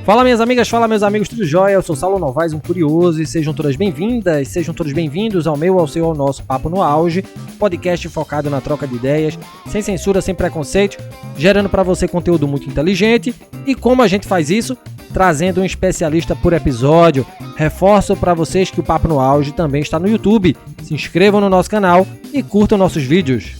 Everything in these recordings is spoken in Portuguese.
Fala minhas amigas, fala meus amigos, tudo jóia? Eu sou Saulo Novaes, um curioso, e sejam todas bem-vindas, sejam todos bem-vindos ao meu, ao seu, ao nosso Papo no Auge, podcast focado na troca de ideias, sem censura, sem preconceito, gerando para você conteúdo muito inteligente. E como a gente faz isso? Trazendo um especialista por episódio. Reforço para vocês que o Papo no Auge também está no YouTube. Se inscrevam no nosso canal e curtam nossos vídeos.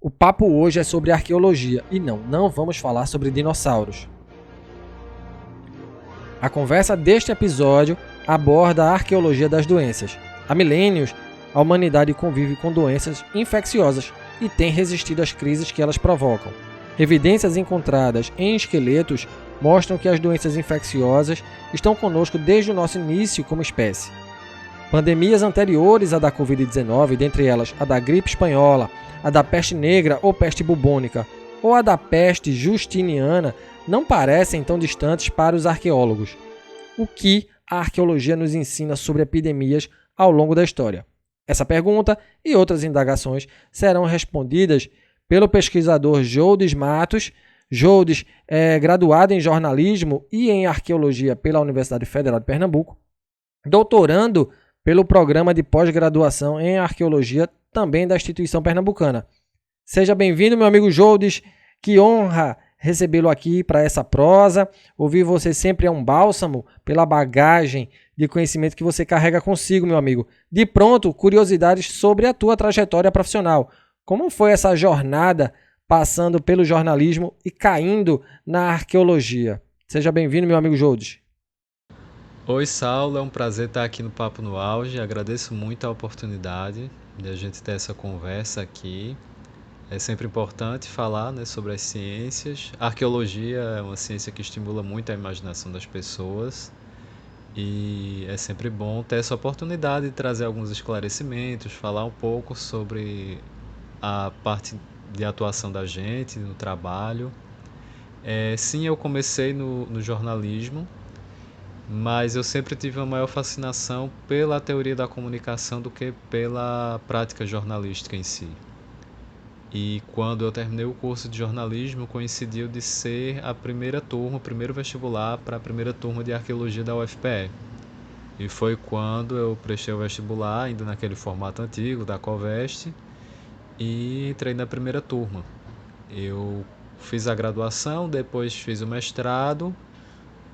O papo hoje é sobre arqueologia e não vamos falar sobre dinossauros. A conversa deste episódio aborda a arqueologia das doenças. Há milênios, a humanidade convive com doenças infecciosas e tem resistido às crises que elas provocam. Evidências encontradas em esqueletos mostram que as doenças infecciosas estão conosco desde o nosso início como espécie. Pandemias anteriores à da Covid-19, dentre elas a da gripe espanhola, a da peste negra ou peste bubônica, ou a da peste justiniana, não parecem tão distantes para os arqueólogos. O que a arqueologia nos ensina sobre epidemias ao longo da história? Essa pergunta e outras indagações serão respondidas pelo pesquisador Joldes Matos. Joldes é graduado em jornalismo e em arqueologia pela Universidade Federal de Pernambuco, doutorando pelo programa de pós-graduação em arqueologia também da instituição pernambucana. Seja bem-vindo, meu amigo Joldes. Que honra recebê-lo aqui para essa prosa. Ouvir você sempre é um bálsamo pela bagagem de conhecimento que você carrega consigo, meu amigo. De pronto, curiosidades sobre a tua trajetória profissional. Como foi essa jornada passando pelo jornalismo e caindo na arqueologia? Seja bem-vindo, meu amigo Joldes. Oi, Saulo, é um prazer estar aqui no Papo no Auge. Agradeço muito a oportunidade de a gente ter essa conversa aqui. É sempre importante falar, né, sobre as ciências. A arqueologia é uma ciência que estimula muito a imaginação das pessoas e é sempre bom ter essa oportunidade de trazer alguns esclarecimentos, falar um pouco sobre a parte de atuação da gente no trabalho. Sim, eu comecei no jornalismo, mas eu sempre tive uma maior fascinação pela teoria da comunicação do que pela prática jornalística em si. E quando eu terminei o curso de jornalismo, coincidiu de ser a primeira turma, o primeiro vestibular para a primeira turma de arqueologia da UFPE. E foi quando eu prestei o vestibular, ainda naquele formato antigo da Coveste, e entrei na primeira turma. Eu fiz a graduação, depois fiz o mestrado.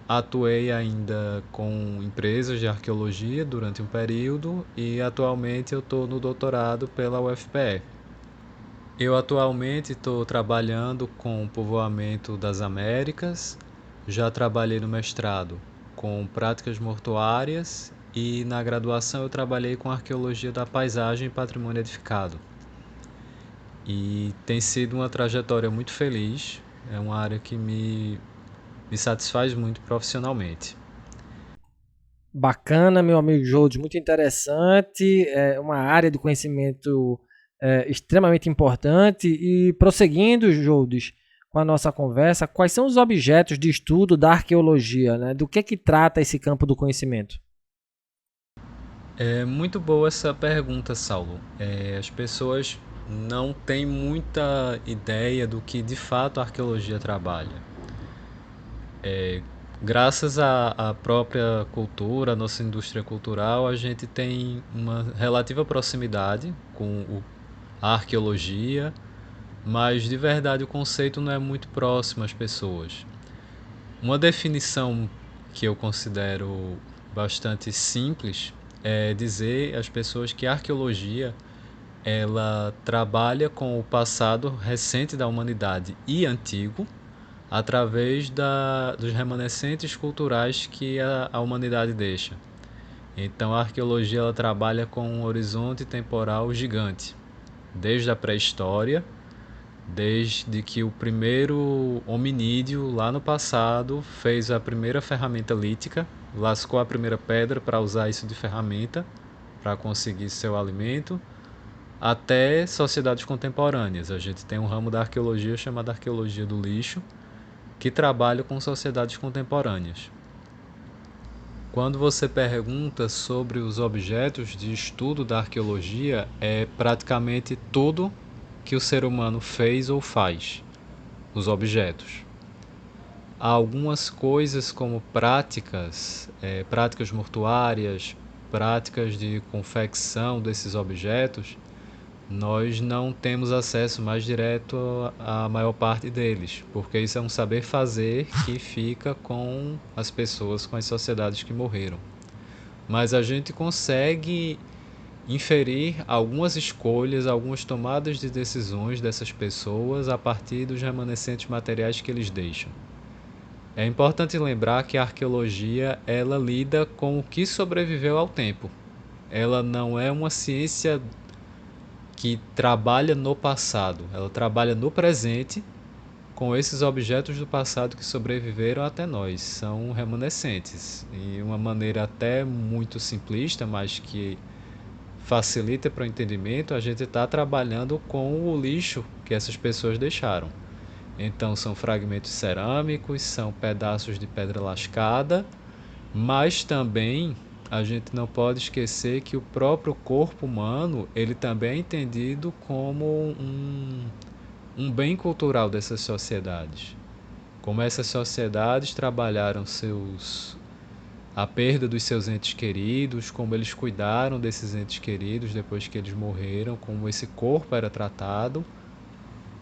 Atuei ainda com empresas de arqueologia durante um período e atualmente eu estou no doutorado pela UFPE. Eu atualmente estou trabalhando com o povoamento das Américas, já trabalhei no mestrado com práticas mortuárias e na graduação eu trabalhei com arqueologia da paisagem e patrimônio edificado. E tem sido uma trajetória muito feliz, é uma área que me satisfaz muito profissionalmente. Bacana, meu amigo Joldes, muito interessante, é uma área de conhecimento extremamente importante. E prosseguindo, Joldes, com a nossa conversa, quais são os objetos de estudo da arqueologia, né? Do que trata esse campo do conhecimento? É muito boa essa pergunta, Saulo. As pessoas não têm muita ideia do que de fato a arqueologia trabalha. Graças à própria cultura, à nossa indústria cultural, a gente tem uma relativa proximidade com a arqueologia, mas de verdade o conceito não é muito próximo às pessoas. Uma definição que eu considero bastante simples é dizer às pessoas que a arqueologia ela trabalha com o passado recente da humanidade e antigo, através dos remanescentes culturais que a humanidade deixa. Então a arqueologia ela trabalha com um horizonte temporal gigante, desde a pré-história, desde que o primeiro hominídeo, lá no passado, fez a primeira ferramenta lítica, lascou a primeira pedra para usar isso de ferramenta, para conseguir seu alimento, até sociedades contemporâneas. A gente tem um ramo da arqueologia chamado arqueologia do lixo, que trabalha com sociedades contemporâneas. Quando você pergunta sobre os objetos de estudo da arqueologia, é praticamente tudo que o ser humano fez ou faz, os objetos. Há algumas coisas como práticas mortuárias, práticas de confecção desses objetos, nós não temos acesso mais direto à maior parte deles, porque isso é um saber fazer que fica com as pessoas, com as sociedades que morreram. Mas a gente consegue inferir algumas escolhas, algumas tomadas de decisões dessas pessoas a partir dos remanescentes materiais que eles deixam. É importante lembrar que a arqueologia ela lida com o que sobreviveu ao tempo. Ela não é uma ciência que trabalha no passado, ela trabalha no presente com esses objetos do passado que sobreviveram até nós. São remanescentes. E uma maneira até muito simplista, mas que facilita para o entendimento, a gente está trabalhando com o lixo que essas pessoas deixaram. Então são fragmentos cerâmicos, são pedaços de pedra lascada, mas também a gente não pode esquecer que o próprio corpo humano ele também é entendido como um bem cultural dessas sociedades. Como essas sociedades trabalharam a perda dos seus entes queridos, como eles cuidaram desses entes queridos depois que eles morreram, como esse corpo era tratado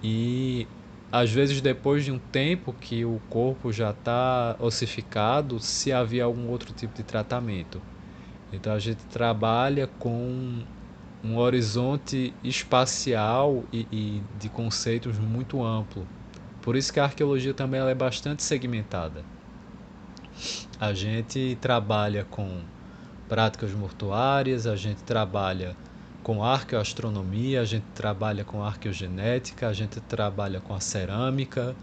e às vezes depois de um tempo que o corpo já está ossificado, se havia algum outro tipo de tratamento. Então a gente trabalha com um horizonte espacial e de conceitos muito amplo. Por isso que a arqueologia também ela é bastante segmentada. A gente trabalha com práticas mortuárias, a gente trabalha com arqueoastronomia, a gente trabalha com arqueogenética, a gente trabalha com a cerâmica,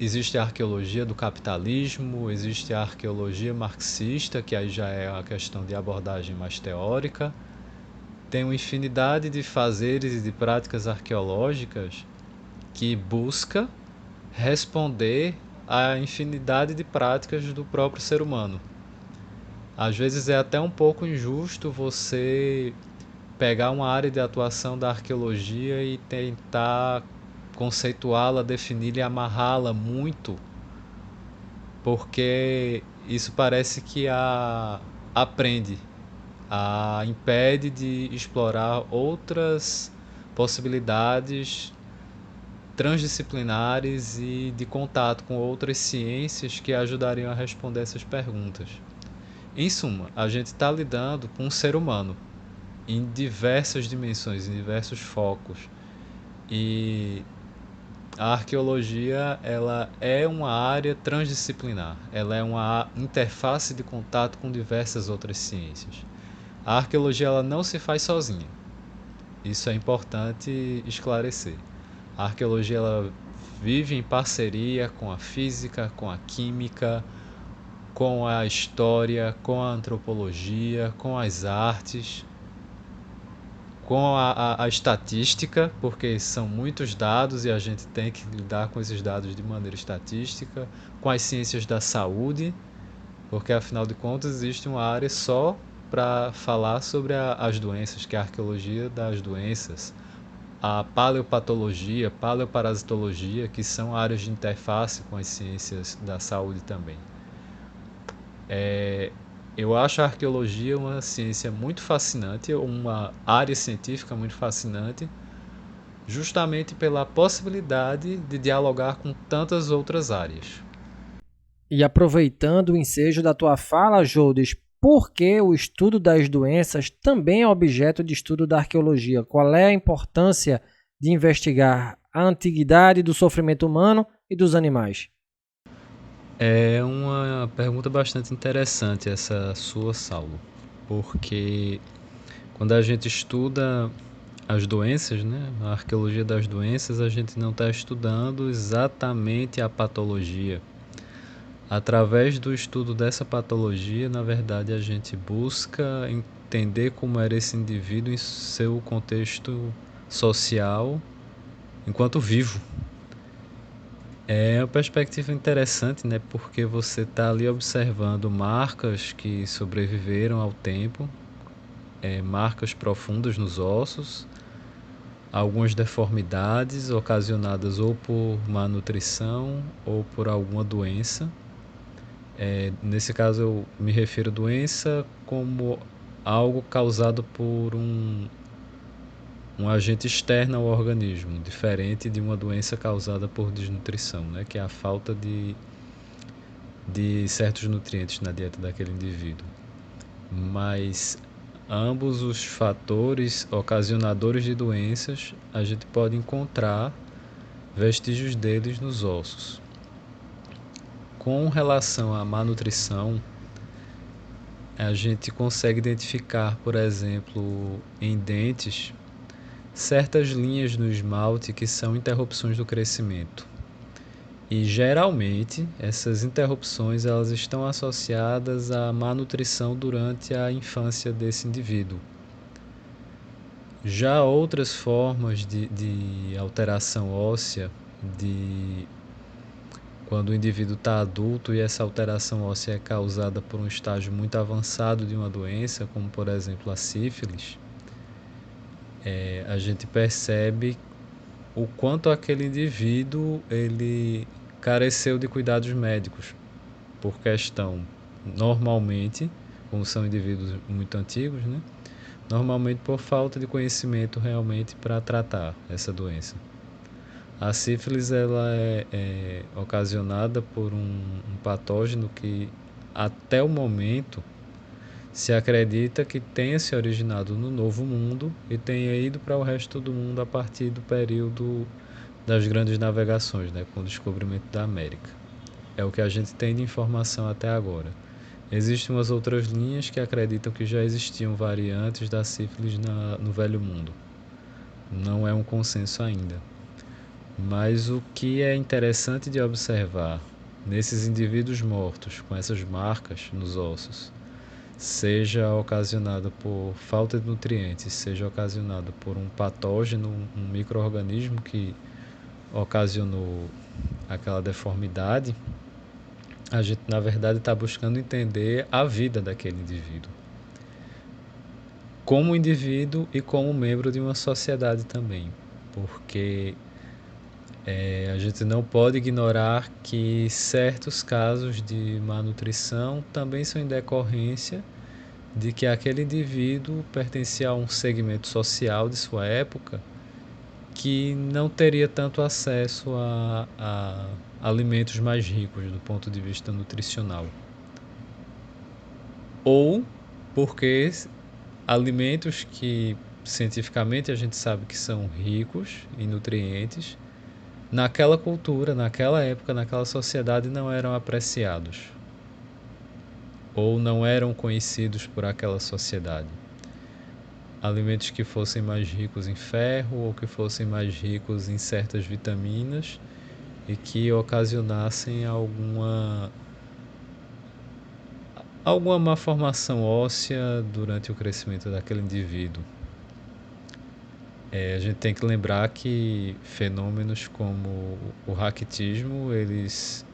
existe a arqueologia do capitalismo, existe a arqueologia marxista, que aí já é uma questão de abordagem mais teórica. Tem uma infinidade de fazeres e de práticas arqueológicas que busca responder à infinidade de práticas do próprio ser humano. Às vezes é até um pouco injusto você pegar uma área de atuação da arqueologia e tentar conceituá-la, defini-la e amarrá-la muito, porque isso parece que a impede de explorar outras possibilidades transdisciplinares e de contato com outras ciências que ajudariam a responder essas perguntas. Em suma, a gente está lidando com um ser humano em diversas dimensões, em diversos focos. E a arqueologia ela é uma área transdisciplinar, ela é uma interface de contato com diversas outras ciências. A arqueologia ela não se faz sozinha, isso é importante esclarecer. A arqueologia ela vive em parceria com a física, com a química, com a história, com a antropologia, com as artes, com a estatística, porque são muitos dados e a gente tem que lidar com esses dados de maneira estatística, com as ciências da saúde, porque afinal de contas existe uma área só para falar sobre as doenças, que é a arqueologia das doenças, a paleopatologia, paleoparasitologia, que são áreas de interface com as ciências da saúde também. Eu acho a arqueologia uma ciência muito fascinante, uma área científica muito fascinante, justamente pela possibilidade de dialogar com tantas outras áreas. E aproveitando o ensejo da tua fala, Jodes, por que o estudo das doenças também é objeto de estudo da arqueologia? Qual é a importância de investigar a antiguidade do sofrimento humano e dos animais? É uma pergunta bastante interessante essa sua, Saulo, porque quando a gente estuda as doenças, né? A arqueologia das doenças, a gente não está estudando exatamente a patologia. Através do estudo dessa patologia, na verdade, a gente busca entender como era esse indivíduo em seu contexto social enquanto vivo. É uma perspectiva interessante, né? Porque você está ali observando marcas que sobreviveram ao tempo, marcas profundas nos ossos, algumas deformidades ocasionadas ou por má nutrição ou por alguma doença. Nesse caso eu me refiro à doença como algo causado por um agente externo ao organismo, diferente de uma doença causada por desnutrição, né? Que é a falta de certos nutrientes na dieta daquele indivíduo. Mas ambos os fatores ocasionadores de doenças, a gente pode encontrar vestígios deles nos ossos. Com relação à má nutrição, a gente consegue identificar, por exemplo, em dentes, certas linhas no esmalte que são interrupções do crescimento. E geralmente essas interrupções elas estão associadas à má nutrição durante a infância desse indivíduo. Já outras formas de alteração óssea, quando o indivíduo está adulto e essa alteração óssea é causada por um estágio muito avançado de uma doença, como por exemplo a sífilis, a gente percebe o quanto aquele indivíduo ele careceu de cuidados médicos por questão, normalmente, como são indivíduos muito antigos, né? Normalmente por falta de conhecimento realmente para tratar essa doença. A sífilis ela é ocasionada por um patógeno que até o momento se acredita que tenha se originado no Novo Mundo e tenha ido para o resto do mundo a partir do período das grandes navegações, né, com o descobrimento da América. É o que a gente tem de informação até agora. Existem umas outras linhas que acreditam que já existiam variantes da sífilis no Velho Mundo. Não é um consenso ainda. Mas o que é interessante de observar nesses indivíduos mortos com essas marcas nos ossos, seja ocasionado por falta de nutrientes, seja ocasionado por um patógeno, um micro-organismo que ocasionou aquela deformidade, a gente na verdade está buscando entender a vida daquele indivíduo, como indivíduo e como membro de uma sociedade também, porque a gente não pode ignorar que certos casos de má nutrição também são em decorrência de que aquele indivíduo pertencia a um segmento social de sua época que não teria tanto acesso a alimentos mais ricos do ponto de vista nutricional. Ou porque alimentos que cientificamente a gente sabe que são ricos em nutrientes, naquela cultura, naquela época, naquela sociedade não eram apreciados ou não eram conhecidos por aquela sociedade. Alimentos que fossem mais ricos em ferro ou que fossem mais ricos em certas vitaminas e que ocasionassem alguma malformação óssea durante o crescimento daquele indivíduo. A gente tem que lembrar que fenômenos como o raquitismo, eles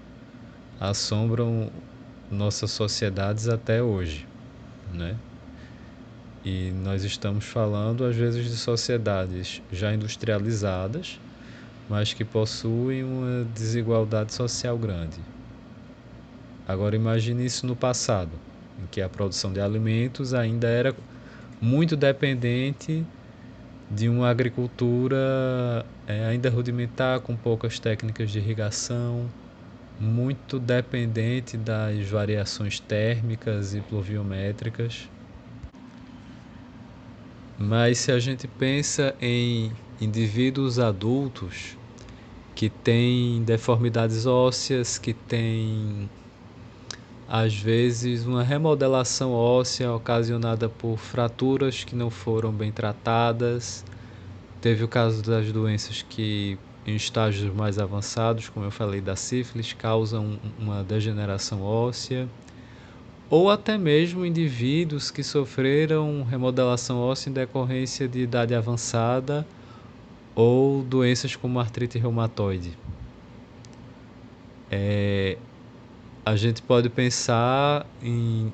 assombram nossas sociedades até hoje, né? E nós estamos falando às vezes de sociedades já industrializadas, mas que possuem uma desigualdade social grande. Agora imagine isso no passado, em que a produção de alimentos ainda era muito dependente de uma agricultura ainda rudimentar, com poucas técnicas de irrigação, muito dependente das variações térmicas e pluviométricas. Mas se a gente pensa em indivíduos adultos que têm deformidades ósseas, que têm às vezes uma remodelação óssea ocasionada por fraturas que não foram bem tratadas, teve o caso das doenças que, em estágios mais avançados, como eu falei da sífilis, causam uma degeneração óssea, ou até mesmo indivíduos que sofreram remodelação óssea em decorrência de idade avançada ou doenças como artrite reumatoide. A gente pode pensar em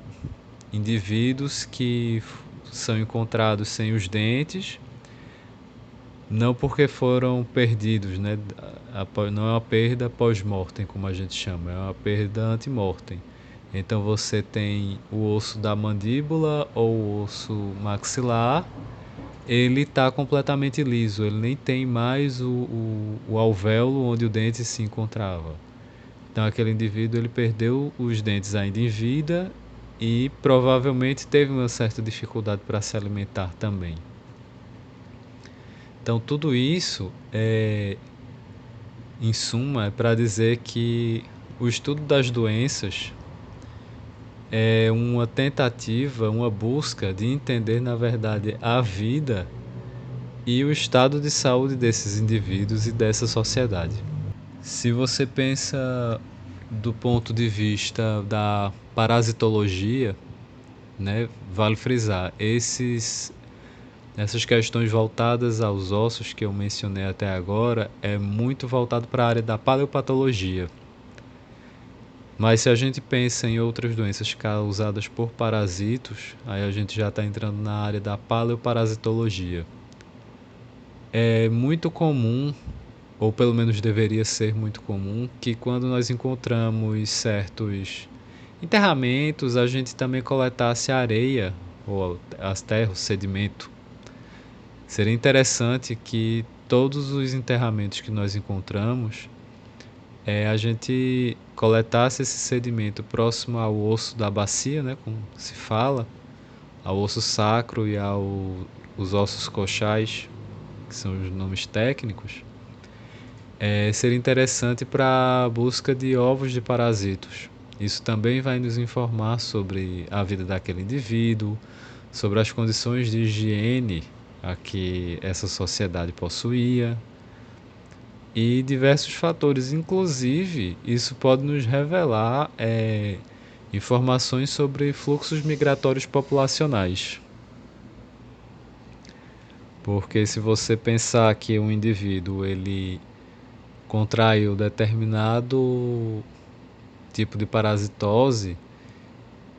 indivíduos que são encontrados sem os dentes, não porque foram perdidos, né? Não é uma perda pós-mortem, como a gente chama, é uma perda ante-mortem. Então você tem o osso da mandíbula ou o osso maxilar, ele está completamente liso, ele nem tem mais o alvéolo onde o dente se encontrava. Então aquele indivíduo ele perdeu os dentes ainda em vida e provavelmente teve uma certa dificuldade para se alimentar também. Então tudo isso em suma, é para dizer que o estudo das doenças é uma tentativa, uma busca de entender, na verdade, a vida e o estado de saúde desses indivíduos e dessa sociedade. Se você pensa do ponto de vista da parasitologia, né, vale frisar, essas questões voltadas aos ossos que eu mencionei até agora é muito voltado para a área da paleopatologia. Mas se a gente pensa em outras doenças causadas por parasitos, aí a gente já está entrando na área da paleoparasitologia. É muito comum, ou pelo menos deveria ser muito comum, que quando nós encontramos certos enterramentos, a gente também coletasse areia, ou as terras, o sedimento. Seria interessante que todos os enterramentos que nós encontramos, a gente coletasse esse sedimento próximo ao osso da bacia, né, como se fala, ao osso sacro e aos ossos coxais, que são os nomes técnicos. Seria interessante para a busca de ovos de parasitos. Isso também vai nos informar sobre a vida daquele indivíduo, sobre as condições de higiene a que essa sociedade possuía e diversos fatores. Inclusive, isso pode nos revelar informações sobre fluxos migratórios populacionais. Porque se você pensar que um indivíduo ele contraiu determinado tipo de parasitose,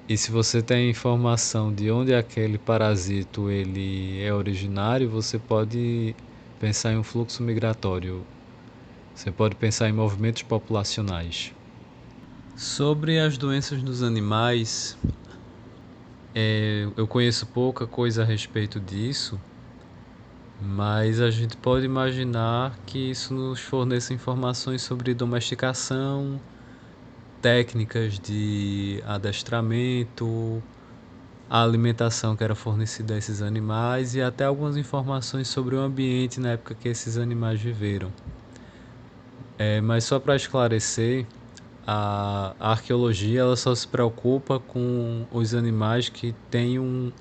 e se você tem informação de onde aquele parasito ele é originário, você pode pensar em um fluxo migratório. Você pode pensar em movimentos populacionais. Sobre as doenças dos animais, eu conheço pouca coisa a respeito disso, mas a gente pode imaginar que isso nos forneça informações sobre domesticação, técnicas de adestramento, a alimentação que era fornecida a esses animais e até algumas informações sobre o ambiente na época que esses animais viveram. Mas só para esclarecer, a arqueologia ela só se preocupa com os animais que têm um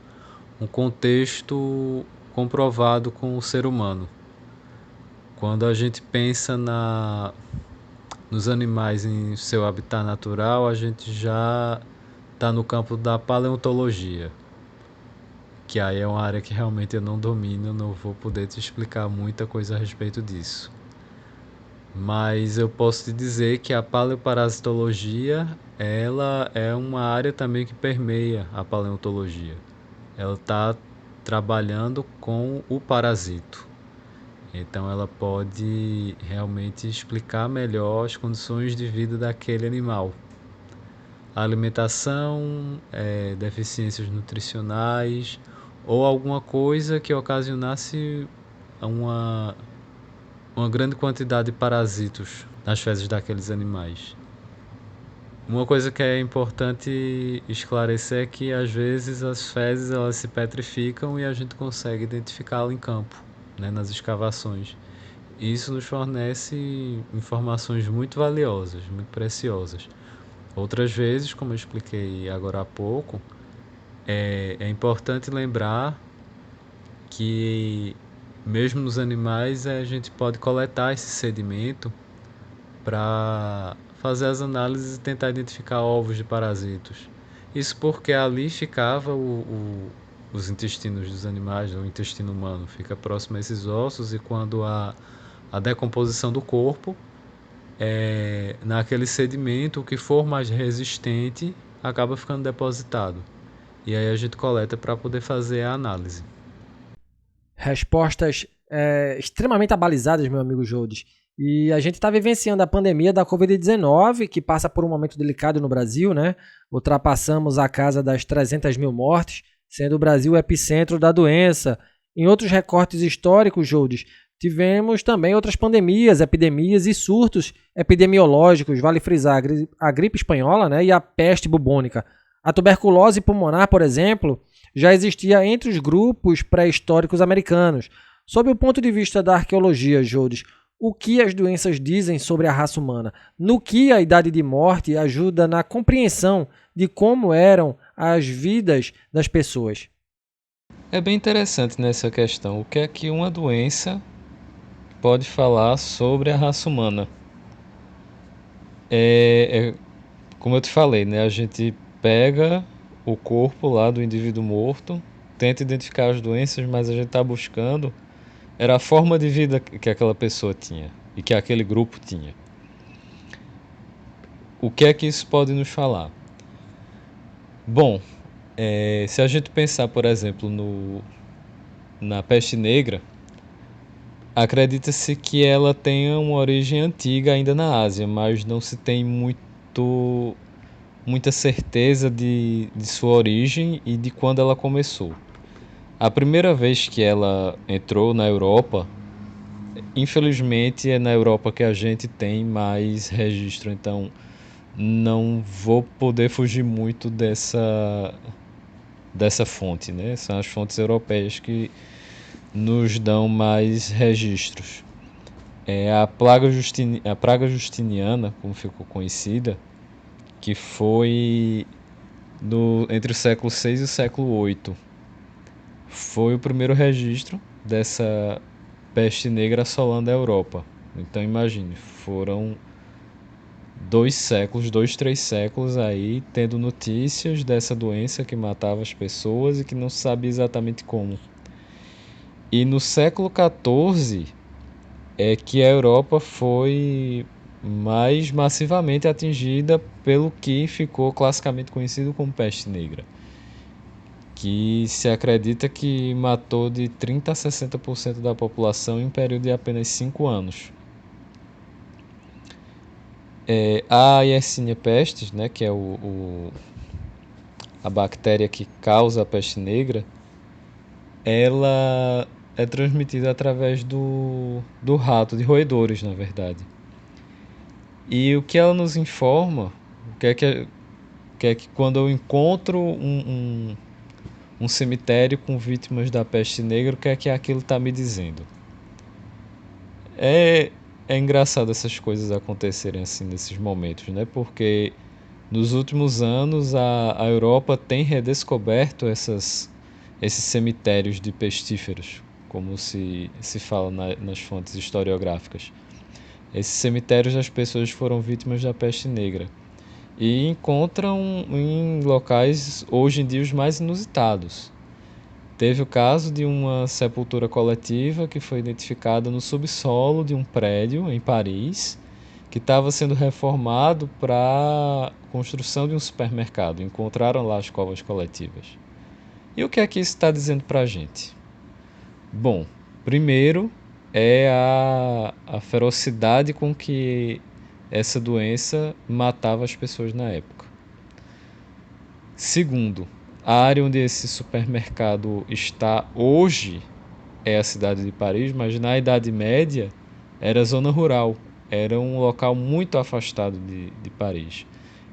contexto comprovado com o ser humano. Quando a gente pensa nos animais em seu habitat natural, a gente já está no campo da paleontologia, que aí é uma área que realmente eu não domino, não vou poder te explicar muita coisa a respeito disso. Mas eu posso te dizer que a paleoparasitologia, ela é uma área também que permeia a paleontologia. Ela está trabalhando com o parasito. Então ela pode realmente explicar melhor as condições de vida daquele animal. A alimentação, deficiências nutricionais ou alguma coisa que ocasionasse uma grande quantidade de parasitos nas fezes daqueles animais. Uma coisa que é importante esclarecer é que às vezes as fezes elas se petrificam e a gente consegue identificá-la em campo, né, nas escavações. Isso nos fornece informações muito valiosas, muito preciosas. Outras vezes, como eu expliquei agora há pouco, é importante lembrar que mesmo nos animais, a gente pode coletar esse sedimento para fazer as análises e tentar identificar ovos de parasitos. Isso porque ali ficava os intestinos dos animais, o intestino humano fica próximo a esses ossos, e quando a decomposição do corpo, naquele sedimento, o que for mais resistente acaba ficando depositado. E aí a gente coleta para poder fazer a análise. Respostas extremamente abalizadas, meu amigo Jodes. E a gente está vivenciando a pandemia da Covid-19, que passa por um momento delicado no Brasil, né? Ultrapassamos a casa das 300 mil mortes, sendo o Brasil o epicentro da doença. Em outros recortes históricos, Jodes, tivemos também outras pandemias, epidemias e surtos epidemiológicos, vale frisar a gripe espanhola, né, e a peste bubônica. A tuberculose pulmonar, por exemplo, já existia entre os grupos pré-históricos americanos. Sob o ponto de vista da arqueologia, Jodes, o que as doenças dizem sobre a raça humana? No que a idade de morte ajuda na compreensão de como eram as vidas das pessoas? É bem interessante nessa questão. O que é que uma doença pode falar sobre a raça humana? Como eu te falei, né? A gente pega o corpo lá do indivíduo morto, tenta identificar as doenças, mas a gente está buscando era a forma de vida que aquela pessoa tinha e que aquele grupo tinha. O que é que isso pode nos falar? Bom, se a gente pensar, por exemplo, na peste negra, acredita-se que ela tenha uma origem antiga ainda na Ásia, mas não se tem muita certeza de sua origem e de quando ela começou. A primeira vez que ela entrou na Europa, infelizmente é na Europa que a gente tem mais registro, então não vou poder fugir muito dessa fonte, né? São as fontes europeias que nos dão mais registros. A praga justiniana, como ficou conhecida, que foi entre o século VI e o século VIII. Foi o primeiro registro dessa peste negra assolando a Europa. Então imagine, foram 3 séculos aí tendo notícias dessa doença que matava as pessoas e que não se sabia exatamente como. E no século XIV é que a Europa foi mais massivamente atingida pelo que ficou classicamente conhecido como peste negra, que se acredita que matou de 30 a 60% da população em um período de apenas 5 anos. A Yersinia pestis, né, que é a bactéria que causa a peste negra, ela é transmitida através do rato, de roedores, na verdade. E o que ela nos informa, que quando eu encontro um cemitério com vítimas da peste negra, o que aquilo está me dizendo? É engraçado essas coisas acontecerem assim nesses momentos, né? Porque nos últimos anos a Europa tem redescoberto esses cemitérios de pestíferos, como se fala nas fontes historiográficas. Esses cemitérios das pessoas foram vítimas da peste negra e encontram em locais hoje em dia os mais inusitados. Teve o caso de uma sepultura coletiva que foi identificada no subsolo de um prédio em Paris, que estava sendo reformado para a construção de um supermercado. Encontraram lá as covas coletivas. E o que é que isso está dizendo para a gente? Bom, primeiro é a ferocidade com que essa doença matava as pessoas na época. Segundo, a área onde esse supermercado está hoje é a cidade de Paris, mas na Idade Média era zona rural, era um local muito afastado de Paris.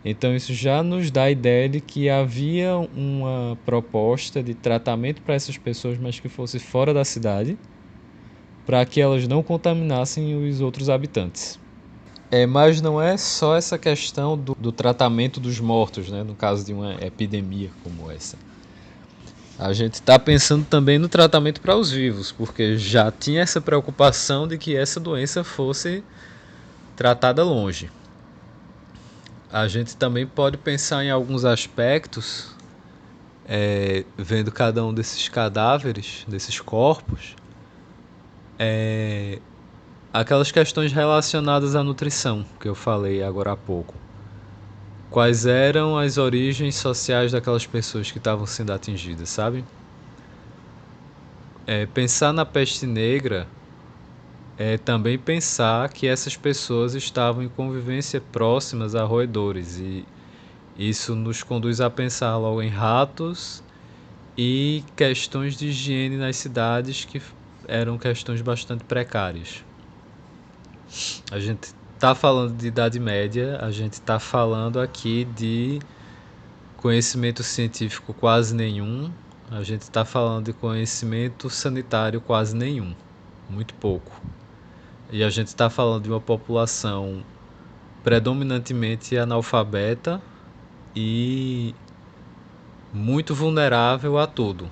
Então isso já nos dá a ideia de que havia uma proposta de tratamento para essas pessoas, mas que fosse fora da cidade, para que elas não contaminassem os outros habitantes. Mas não é só essa questão do tratamento dos mortos, né, no caso de uma epidemia como essa. A gente está pensando também no tratamento para os vivos, porque já tinha essa preocupação de que essa doença fosse tratada longe. A gente também pode pensar em alguns aspectos, vendo cada um desses cadáveres, desses corpos, aquelas questões relacionadas à nutrição que eu falei agora há pouco. Quais eram as origens sociais daquelas pessoas que estavam sendo atingidas, sabe? Pensar na peste negra é também pensar que essas pessoas estavam em convivência próximas a roedores, e isso nos conduz a pensar logo em ratos e questões de higiene nas cidades que eram questões bastante precárias. A gente está falando de Idade Média, a gente está falando aqui de conhecimento científico quase nenhum, a gente está falando de conhecimento sanitário quase nenhum, muito pouco. E a gente está falando de uma população predominantemente analfabeta e muito vulnerável a tudo.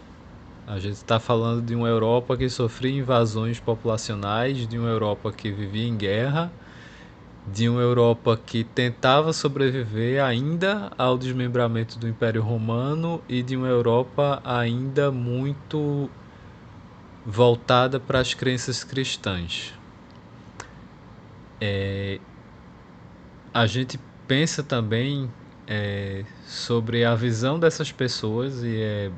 A gente está falando de uma Europa que sofria invasões populacionais, de uma Europa que vivia em guerra, de uma Europa que tentava sobreviver ainda ao desmembramento do Império Romano e de uma Europa ainda muito voltada para as crenças cristãs. A gente pensa também sobre a visão dessas pessoas, e é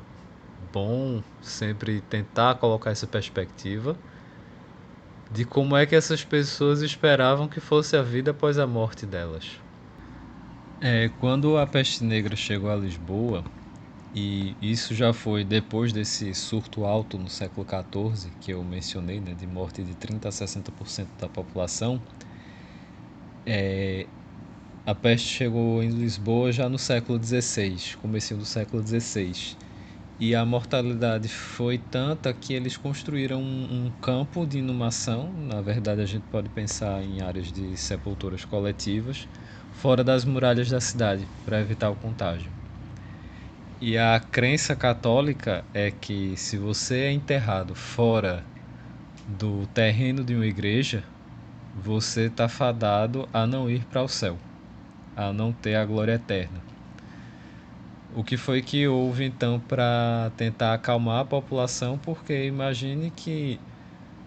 bom sempre tentar colocar essa perspectiva de como é que essas pessoas esperavam que fosse a vida após a morte delas. Quando a peste negra chegou a Lisboa, e isso já foi depois desse surto alto no século XIV, que eu mencionei, né, de morte de 30% a 60% da população, a peste chegou em Lisboa já no século XVI, comecinho do século XVI. E a mortalidade foi tanta que eles construíram um campo de inumação. Na verdade, a gente pode pensar em áreas de sepulturas coletivas fora das muralhas da cidade, para evitar o contágio. E a crença católica é que se você é enterrado fora do terreno de uma igreja, você está fadado a não ir para o céu, a não ter a glória eterna. O que foi que houve então para tentar acalmar a população? Porque imagine que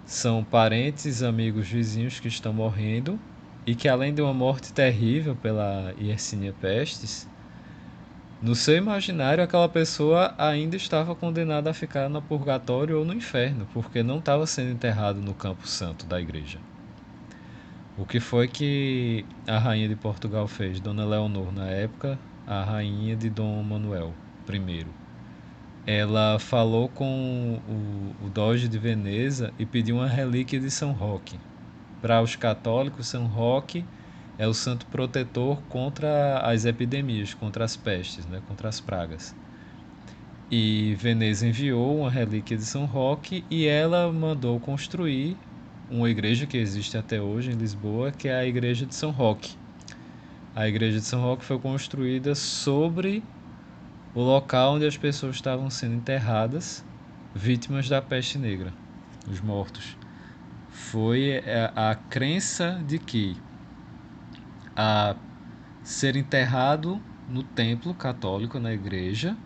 são parentes, amigos, vizinhos que estão morrendo, e que além de uma morte terrível pela Yersinia pestis, no seu imaginário aquela pessoa ainda estava condenada a ficar no purgatório ou no inferno, porque não estava sendo enterrado no campo santo da igreja. O que foi que a rainha de Portugal fez? Dona Leonor, na época, a rainha de Dom Manuel I. Ela falou com o Doge de Veneza e pediu uma relíquia de São Roque. Para os católicos, São Roque é o santo protetor contra as epidemias, contra as pestes, né, contra as pragas. E Veneza enviou uma relíquia de São Roque e ela mandou construir uma igreja que existe até hoje em Lisboa, que é a Igreja de São Roque. A Igreja de São Roque foi construída sobre o local onde as pessoas estavam sendo enterradas, vítimas da peste negra, os mortos. Foi a crença de que a ser enterrado no templo católico, na igreja,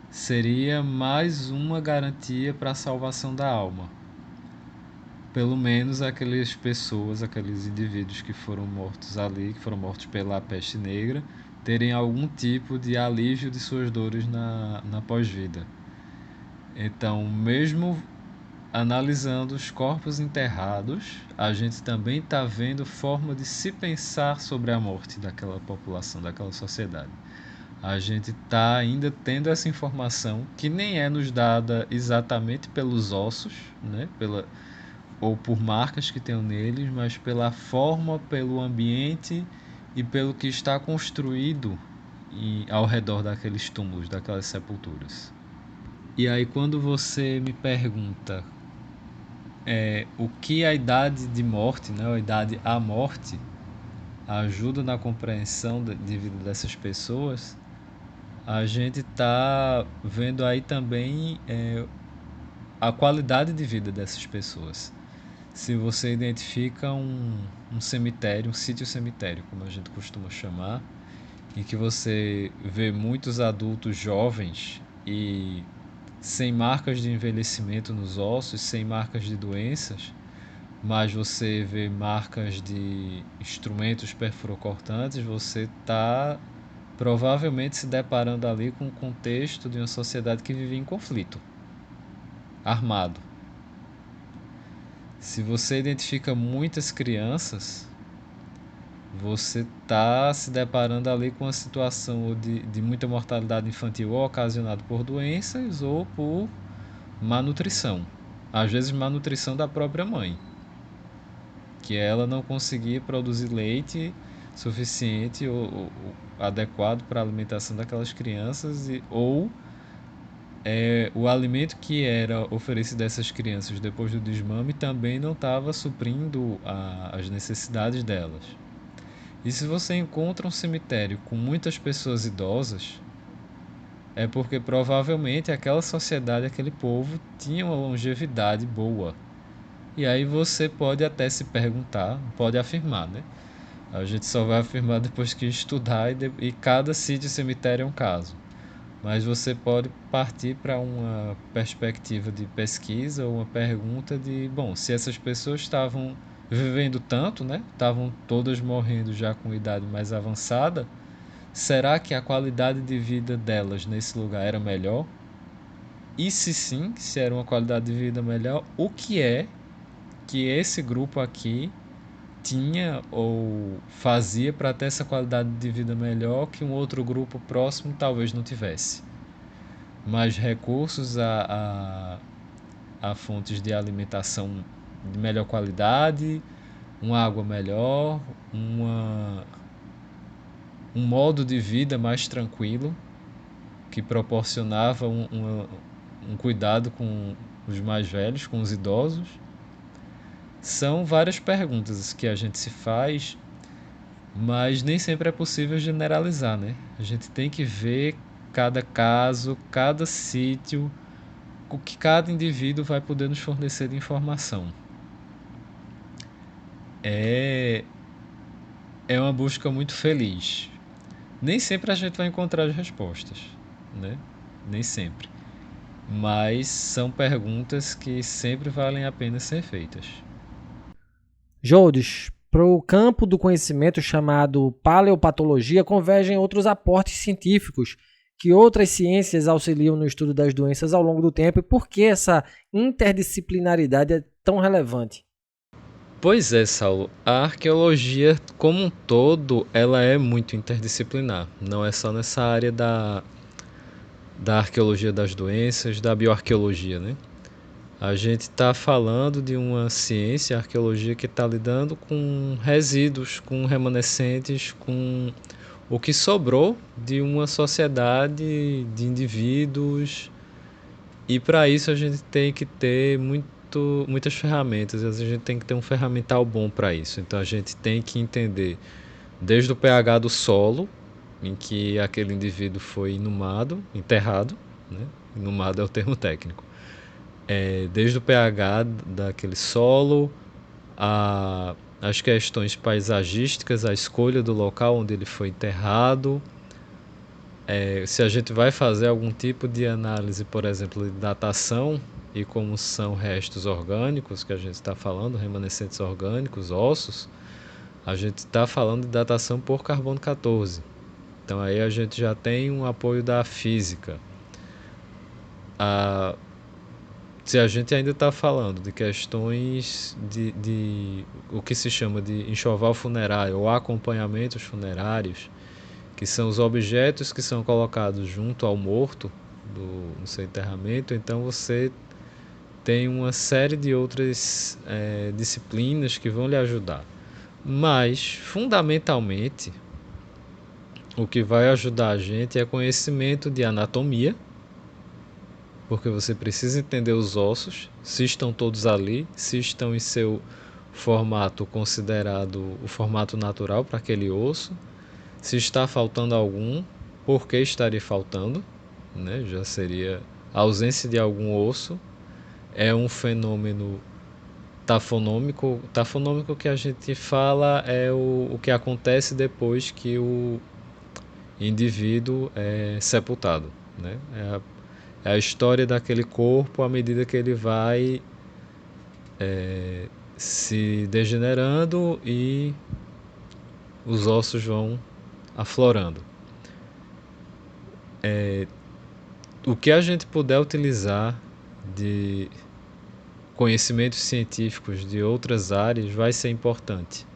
seria mais uma garantia para a salvação da alma. Pelo menos aquelas pessoas, aqueles indivíduos que foram mortos ali, que foram mortos pela peste negra, terem algum tipo de alívio de suas dores na pós-vida. Então, mesmo analisando os corpos enterrados, a gente também está vendo forma de se pensar sobre a morte daquela população, daquela sociedade. A gente está ainda tendo essa informação que nem é nos dada exatamente pelos ossos, né? Ou por marcas que tenham neles, mas pela forma, pelo ambiente e pelo que está construído ao redor daqueles túmulos, daquelas sepulturas. E aí quando você me pergunta o que a idade de morte, né, a idade à morte, ajuda na compreensão de vida dessas pessoas, a gente está vendo aí também a qualidade de vida dessas pessoas. Se você identifica um cemitério, um sítio cemitério, como a gente costuma chamar, em que você vê muitos adultos jovens e sem marcas de envelhecimento nos ossos, sem marcas de doenças, mas você vê marcas de instrumentos perfurocortantes, você está provavelmente se deparando ali com o contexto de uma sociedade que vive em conflito, armado. Se você identifica muitas crianças, você está se deparando ali com uma situação de muita mortalidade infantil ou ocasionada por doenças ou por malnutrição. Às vezes malnutrição da própria mãe, que ela não conseguia produzir leite suficiente ou adequado para a alimentação daquelas crianças ou o alimento que era oferecido a essas crianças depois do desmame também não estava suprindo as necessidades delas. E se você encontra um cemitério com muitas pessoas idosas, é porque provavelmente aquela sociedade, aquele povo tinha uma longevidade boa. E aí você pode até se perguntar, pode afirmar, né? A gente só vai afirmar depois que estudar e cada sítio e cemitério é um caso. Mas você pode partir para uma perspectiva de pesquisa ou uma pergunta de, bom, se essas pessoas estavam vivendo tanto, né? Estavam todas morrendo já com idade mais avançada, será que a qualidade de vida delas nesse lugar era melhor? E se sim, se era uma qualidade de vida melhor, o que é que esse grupo aqui tinha ou fazia para ter essa qualidade de vida melhor que um outro grupo próximo talvez não tivesse? Mais recursos a fontes de alimentação de melhor qualidade, uma água melhor, um modo de vida mais tranquilo, que proporcionava um cuidado com os mais velhos, com os idosos. São várias perguntas que a gente se faz, mas nem sempre é possível generalizar, né? A gente tem que ver cada caso, cada sítio, o que cada indivíduo vai poder nos fornecer de informação. É, é uma busca muito feliz. Nem sempre a gente vai encontrar as respostas, né? Nem sempre. Mas são perguntas que sempre valem a pena ser feitas. Jodes, para o campo do conhecimento chamado paleopatologia, convergem outros aportes científicos que outras ciências auxiliam no estudo das doenças ao longo do tempo e por que essa interdisciplinaridade é tão relevante? Pois é, Saulo. A arqueologia como um todo, ela é muito interdisciplinar. Não é só nessa área da arqueologia das doenças, da bioarqueologia, né? A gente está falando de uma ciência, a arqueologia, que está lidando com resíduos, com remanescentes, com o que sobrou de uma sociedade de indivíduos. E para isso a gente tem que ter muitas ferramentas, a gente tem que ter um ferramental bom para isso. Então a gente tem que entender desde o pH do solo, em que aquele indivíduo foi inumado, enterrado, né? Inumado é o termo técnico. Desde o pH daquele solo, as questões paisagísticas, a escolha do local onde ele foi enterrado. Se a gente vai fazer algum tipo de análise, por exemplo, de datação, e como são restos orgânicos que a gente está falando, remanescentes orgânicos, ossos, a gente está falando de datação por carbono 14. Então aí a gente já tem um apoio da física. Se a gente ainda está falando de questões de o que se chama de enxoval funerário ou acompanhamentos funerários, que são os objetos que são colocados junto ao morto no seu enterramento, então você tem uma série de outras disciplinas que vão lhe ajudar. Mas, fundamentalmente, o que vai ajudar a gente é conhecimento de anatomia, porque você precisa entender os ossos, se estão todos ali, se estão em seu formato considerado o formato natural para aquele osso, se está faltando algum, por que estaria faltando, né? Já seria a ausência de algum osso, é um fenômeno tafonômico. Tafonômico que a gente fala é o que acontece depois que o indivíduo é sepultado, né? É a história daquele corpo à medida que ele vai se degenerando e os ossos vão aflorando. O que a gente puder utilizar de conhecimentos científicos de outras áreas vai ser importante.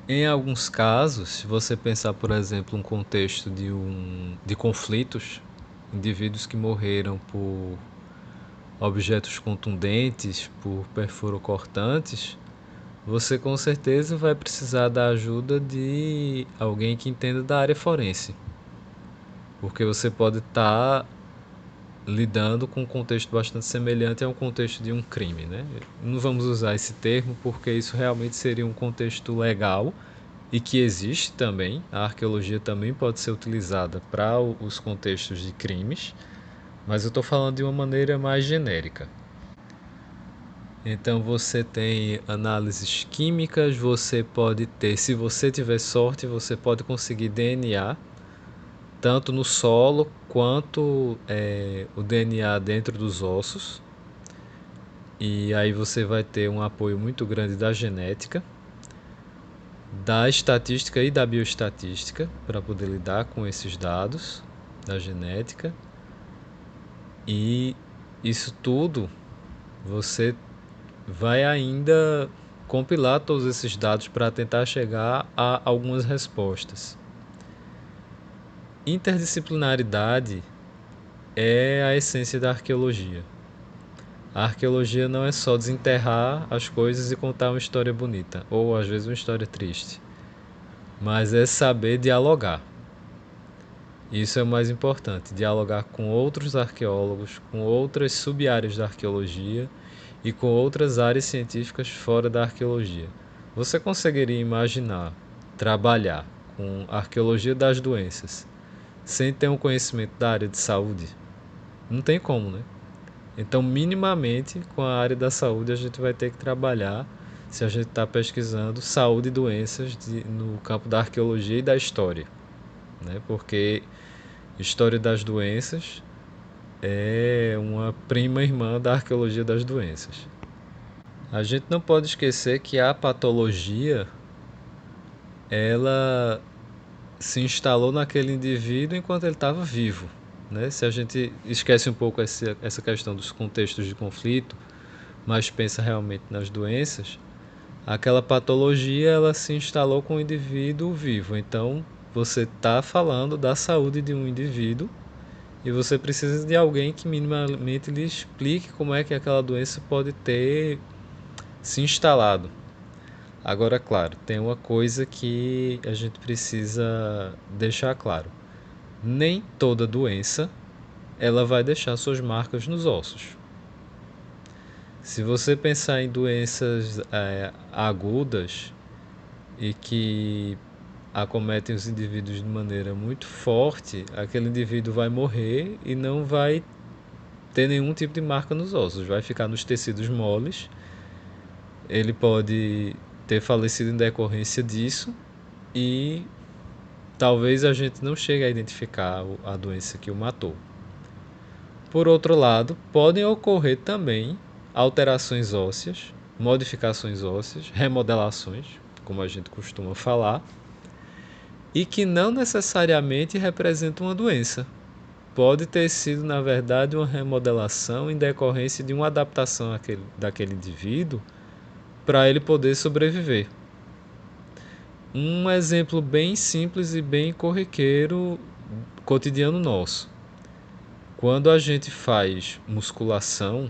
Em alguns casos, se você pensar, por exemplo, um contexto de conflitos, indivíduos que morreram por objetos contundentes, por perfuro-cortantes, você com certeza vai precisar da ajuda de alguém que entenda da área forense, porque você pode estar lidando com um contexto bastante semelhante ao contexto de um crime, né? Não vamos usar esse termo porque isso realmente seria um contexto legal e que existe também. A arqueologia também pode ser utilizada para os contextos de crimes, mas eu estou falando de uma maneira mais genérica. Então você tem análises químicas, você pode ter, se você tiver sorte, você pode conseguir DNA, tanto no solo quanto o DNA dentro dos ossos. E aí você vai ter um apoio muito grande da genética, da estatística e da bioestatística para poder lidar com esses dados da genética. E isso tudo você vai ainda compilar todos esses dados para tentar chegar a algumas respostas. Interdisciplinaridade é a essência da arqueologia. A arqueologia não é só desenterrar as coisas e contar uma história bonita, ou às vezes uma história triste, mas é saber dialogar. Isso é o mais importante, dialogar com outros arqueólogos, com outras sub-áreas da arqueologia e com outras áreas científicas fora da arqueologia. Você conseguiria imaginar trabalhar com arqueologia das doenças sem ter um conhecimento da área de saúde? Não tem como, né? Então, minimamente, com a área da saúde, a gente vai ter que trabalhar se a gente está pesquisando saúde e doenças no campo da arqueologia e da história, né? Porque história das doenças é uma prima irmã da arqueologia das doenças. A gente não pode esquecer que a patologia ela se instalou naquele indivíduo enquanto ele estava vivo, né? Se a gente esquece um pouco essa questão dos contextos de conflito, mas pensa realmente nas doenças, aquela patologia ela se instalou com o indivíduo vivo. Então você está falando da saúde de um indivíduo e você precisa de alguém que minimamente lhe explique como é que aquela doença pode ter se instalado. Agora, claro, tem uma coisa que a gente precisa deixar claro. Nem toda doença ela vai deixar suas marcas nos ossos. Se você pensar em doenças agudas e que acometem os indivíduos de maneira muito forte, aquele indivíduo vai morrer e não vai ter nenhum tipo de marca nos ossos, vai ficar nos tecidos moles. Ele pode ter falecido em decorrência disso e talvez a gente não chegue a identificar a doença que o matou. Por outro lado, podem ocorrer também alterações ósseas, modificações ósseas, remodelações, como a gente costuma falar, e que não necessariamente representam uma doença. Pode ter sido, na verdade, uma remodelação em decorrência de uma adaptação daquele indivíduo para ele poder sobreviver. Um exemplo bem simples e bem corriqueiro cotidiano nosso. Quando a gente faz musculação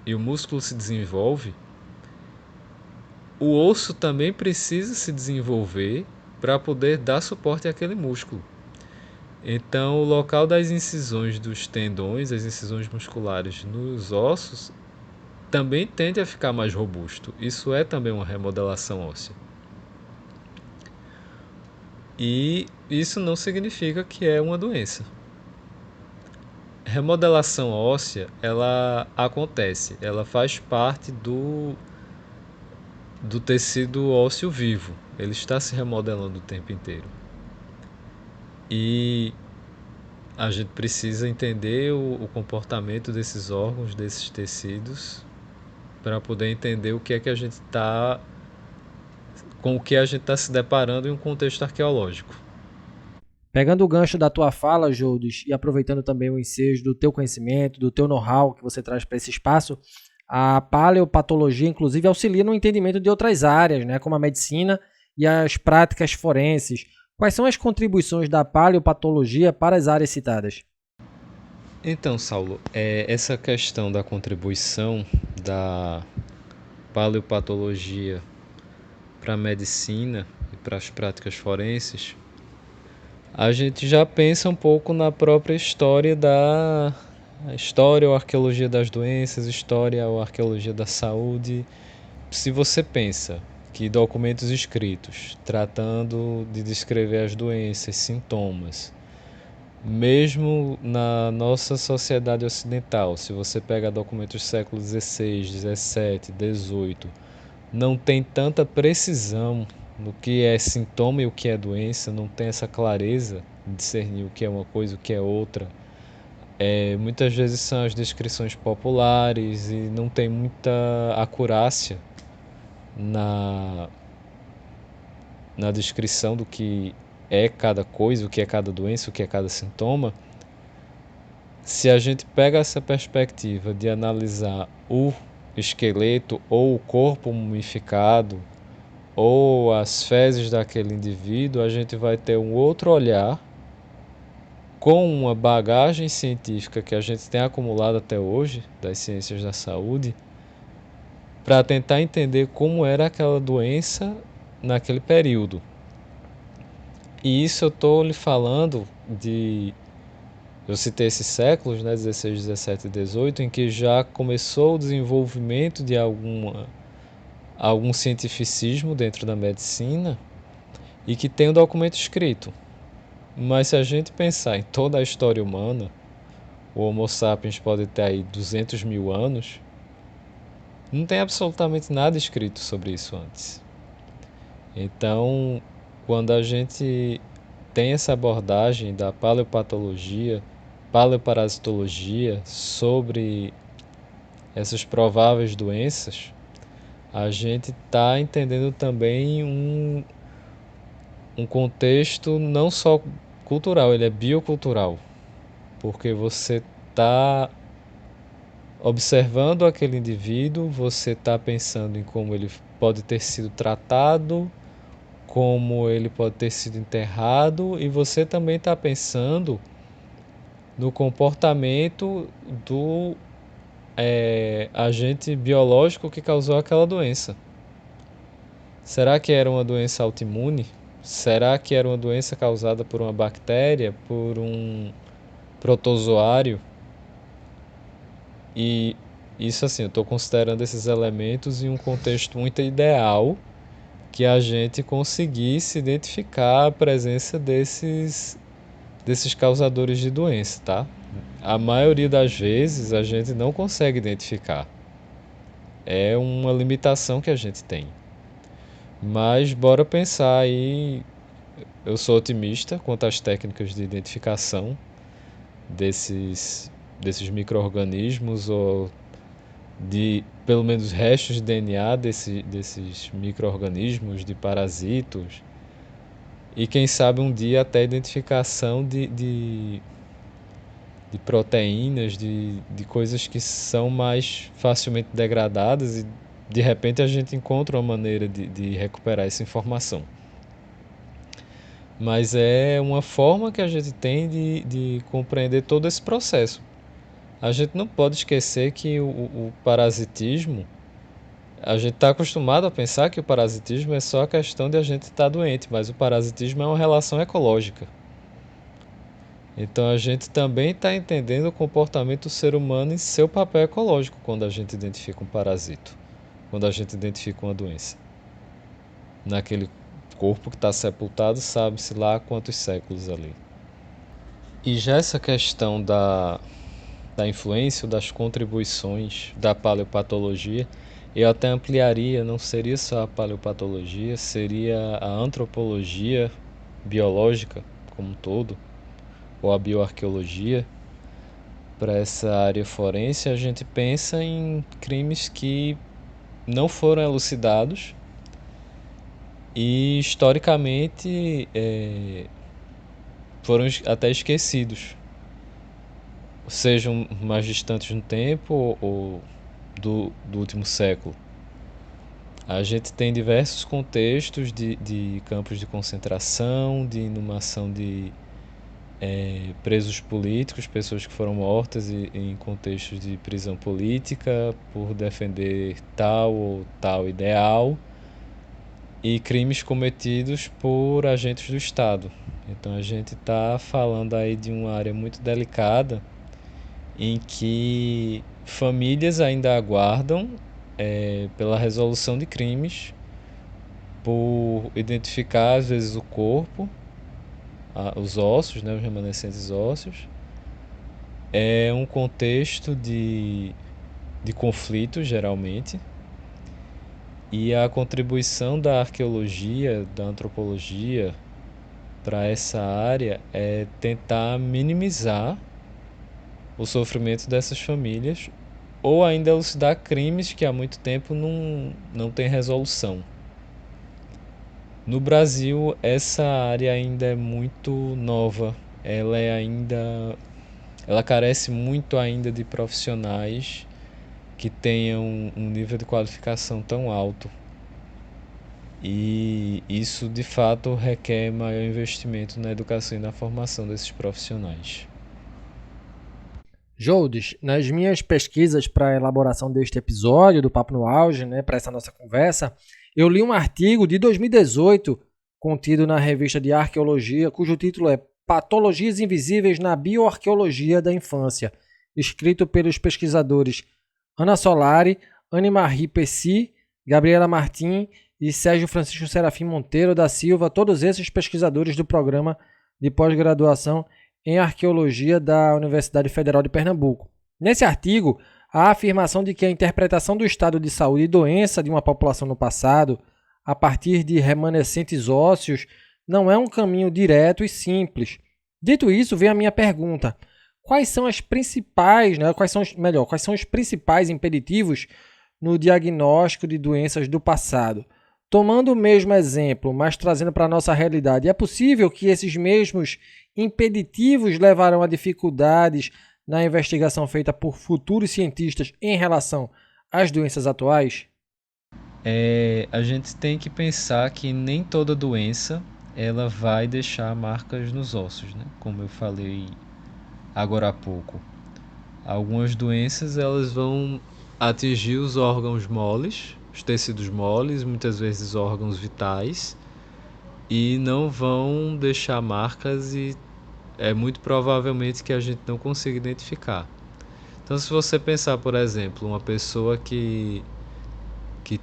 e o músculo se desenvolve, o osso também precisa se desenvolver para poder dar suporte àquele músculo. Então, o local das incisões dos tendões, as incisões musculares nos ossos, também tende a ficar mais robusto. Isso é também uma remodelação óssea. E isso não significa que é uma doença. Remodelação óssea, ela acontece, ela faz parte do tecido ósseo vivo. Ele está se remodelando o tempo inteiro. E a gente precisa entender o comportamento desses órgãos, desses tecidos, para poder entender o que é que a gente está, com o que a gente está se deparando em um contexto arqueológico. Pegando o gancho da tua fala, Jodes, e aproveitando também o ensejo do teu conhecimento, do teu know-how que você traz para esse espaço, a paleopatologia, inclusive, auxilia no entendimento de outras áreas, né, como a medicina e as práticas forenses. Quais são as contribuições da paleopatologia para as áreas citadas? Então, Saulo, essa questão da contribuição da paleopatologia para a medicina e para as práticas forenses, a gente já pensa um pouco na própria história história ou arqueologia das doenças, história ou arqueologia da saúde. Se você pensa que documentos escritos tratando de descrever as doenças, sintomas, mesmo na nossa sociedade ocidental, se você pega documentos do século XVI, XVII, XVIII, não tem tanta precisão no que é sintoma e o que é doença, não tem essa clareza de discernir o que é uma coisa e o que é outra. Muitas vezes são as descrições populares e não tem muita acurácia na, na descrição do que é cada coisa, o que é cada doença, o que é cada sintoma. Se a gente pega essa perspectiva de analisar o esqueleto ou o corpo mumificado ou as fezes daquele indivíduo, a gente vai ter um outro olhar com uma bagagem científica que a gente tem acumulado até hoje, das ciências da saúde, para tentar entender como era aquela doença naquele período. E isso eu estou lhe falando de. Eu citei esses séculos, né, 16, 17 e 18, em que já começou o desenvolvimento de algum cientificismo dentro da medicina e que tem um documento escrito. Mas se a gente pensar em toda a história humana, o Homo sapiens pode ter aí 200 mil anos, não tem absolutamente nada escrito sobre isso antes. Então, quando a gente tem essa abordagem da paleopatologia, paleoparasitologia sobre essas prováveis doenças, a gente está entendendo também um contexto não só cultural, ele é biocultural, porque você está observando aquele indivíduo, você está pensando em como ele pode ter sido tratado, como ele pode ter sido enterrado, e você também está pensando no comportamento do agente biológico que causou aquela doença. Será que era uma doença autoimune? Será que era uma doença causada por uma bactéria, por um protozoário? E isso assim, eu estou considerando esses elementos em um contexto muito ideal que a gente conseguisse identificar a presença desses causadores de doença, tá? A maioria das vezes a gente não consegue identificar. É uma limitação que a gente tem. Mas bora pensar aí. Eu sou otimista quanto às técnicas de identificação desses micro-organismos ou de pelo menos restos de DNA desses micro-organismos, de parasitos, e quem sabe um dia até a identificação de proteínas, de coisas que são mais facilmente degradadas e de repente a gente encontra uma maneira de recuperar essa informação. Mas é uma forma que a gente tem de compreender todo esse processo. A gente não pode esquecer que o parasitismo, a gente está acostumado a pensar que o parasitismo é só a questão de a gente estar doente, mas o parasitismo é uma relação ecológica. Então a gente também está entendendo o comportamento do ser humano em seu papel ecológico quando a gente identifica um parasito, quando a gente identifica uma doença, naquele corpo que está sepultado, sabe-se lá há quantos séculos ali. E já essa questão da influência, das contribuições da paleopatologia, eu até ampliaria, não seria só a paleopatologia, seria a antropologia biológica como um todo, ou a bioarqueologia. Para essa área forense, a gente pensa em crimes que não foram elucidados e historicamente foram até esquecidos, sejam mais distantes no tempo ou do último século. A gente tem diversos contextos de campos de concentração, de inumação de presos políticos, pessoas que foram mortas em contextos de prisão política por defender tal ou tal ideal, e crimes cometidos por agentes do Estado. Então a gente está falando aí de uma área muito delicada em que famílias ainda aguardam pela resolução de crimes, por identificar às vezes o corpo, os ossos, né, os remanescentes ósseos. É um contexto de conflito, geralmente, e a contribuição da arqueologia, da antropologia para essa área é tentar minimizar o sofrimento dessas famílias ou ainda elucidar crimes que há muito tempo não tem resolução. No Brasil, essa área ainda é muito nova, ela carece muito ainda de profissionais que tenham um nível de qualificação tão alto. E isso, de fato, requer maior investimento na educação e na formação desses profissionais. Joldes, nas minhas pesquisas para a elaboração deste episódio do Papo no Auge, né, para essa nossa conversa, eu li um artigo de 2018 contido na revista de arqueologia, cujo título é Patologias Invisíveis na Bioarqueologia da Infância, escrito pelos pesquisadores Ana Solari, Anne-Marie Pessi, Gabriela Martim e Sérgio Francisco Serafim Monteiro da Silva, todos esses pesquisadores do programa de pós-graduação em Arqueologia da Universidade Federal de Pernambuco. Nesse artigo, há a afirmação de que a interpretação do estado de saúde e doença de uma população no passado, a partir de remanescentes ósseos, não é um caminho direto e simples. Dito isso, vem a minha pergunta: quais são os principais impeditivos no diagnóstico de doenças do passado? Tomando o mesmo exemplo, mas trazendo para a nossa realidade, é possível que esses mesmos impeditivos levarão a dificuldades na investigação feita por futuros cientistas em relação às doenças atuais? A gente tem que pensar que nem toda doença ela vai deixar marcas nos ossos, né? Como eu falei agora há pouco. Algumas doenças elas vão atingir os órgãos moles, os tecidos moles, muitas vezes órgãos vitais, e não vão deixar marcas e é muito provavelmente que a gente não consiga identificar. Então, se você pensar, por exemplo, uma pessoa que